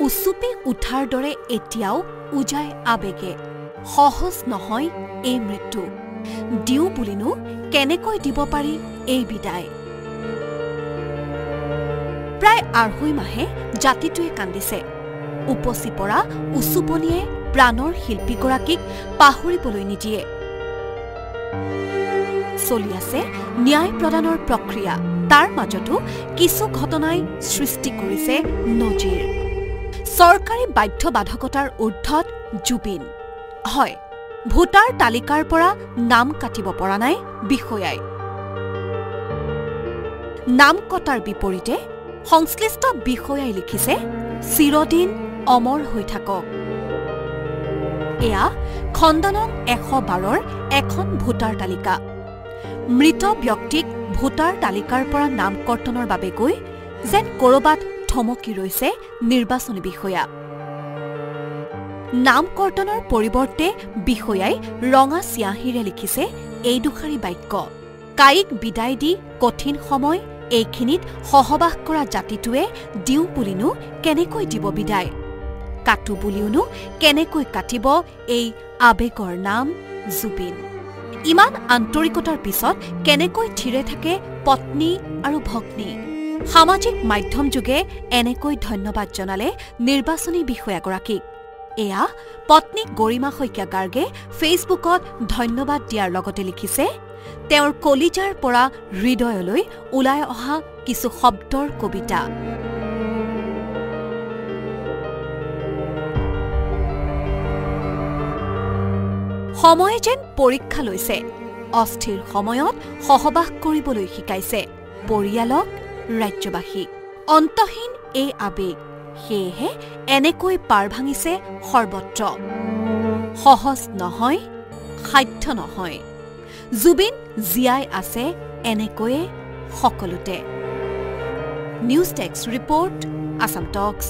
উচুপি উঠাৰ দৰে এতিয়াও উজাই আবেগে সহজ নহয় এই মৃত্যু দিও বুলিনো কেনেকৈ দিব পাৰি এই বিদায় প্ৰায় ২.৫ মাহে জাতিটোৱে কান্দিছে উপচি পৰা উচুপনিয়ে প্ৰাণৰ শিল্পীগৰাকীক পাহৰিবলৈ নিদিয়ে চলি আছে ন্যায় প্ৰদানৰ প্ৰক্ৰিয়া তাৰ মাজতো কিছু ঘটনাই সৃষ্টি কৰিছে নজিৰ চৰকাৰী বাধ্যবাধকতাৰ ঊৰ্ধত জুবিন হয় ভোটাৰ তালিকাৰ পৰা নাম কাটিব পৰা নাই বিষয়াই নাম কটাৰ বিপৰীতে সংশ্লিষ্ট বিষয়াই লিখিছে চিৰদিন অমৰ হৈ থাকক এয়া খণ্ডনং ১১২ৰ এখন ভোটাৰ তালিকা মৃত ব্যক্তিক ভোটাৰ তালিকাৰ পৰা নাম কৰ্তনৰ বাবে গৈ যেন কৰবাত থমকি ৰৈছে নিৰ্বাচনী বিষয়া নাম কৰ্তনৰ পৰিৱৰ্তে বিষয়াই ৰঙা চিয়াঁহীৰে লিখিছে এই দুখাৰী বাক্য কাইক বিদায় দি কঠিন সময় এইখিনিত সহবাস কৰা জাতিটোৱে দিও বুলিনো কেনেকৈ দিব বিদায় কাটো বুলিওনো কেনেকৈ কাটিব এই আবেগৰ নাম জুবিন ইমান আন্তৰিকতাৰ পিছত কেনেকৈ থিৰে থাকে পত্নী আৰু ভগ্নী সামাজিক মাধ্যম যোগে এনেকৈ ধন্যবাদ জনালে নিৰ্বাচনী বিষয়াগৰাকীক এয়া পত্নী গৰিমা শইকীয়া গাৰ্গে ফেচবুকত ধন্যবাদ দিয়াৰ লগতে লিখিছে তেওঁৰ কলিজাৰ পৰা হৃদয়লৈ ওলাই অহা কিছু শব্দৰ কবিতা সময়ে যেন পৰীক্ষা লৈছে অস্থিৰ সময়ত সহবাস কৰিবলৈ শিকাইছে পৰিয়ালক ৰাজ্যবাসীক অন্তহীন এই আবেগ সেয়েহে এনেকৈ পাৰ ভাঙিছে সৰ্বত্ৰ সহজ নহয় সাধ্য নহয় জুবিন জীয়াই আছে এনেকৈয়ে সকলোতে নিউজ ডেস্ক ৰিপৰ্ট আসাম টক্স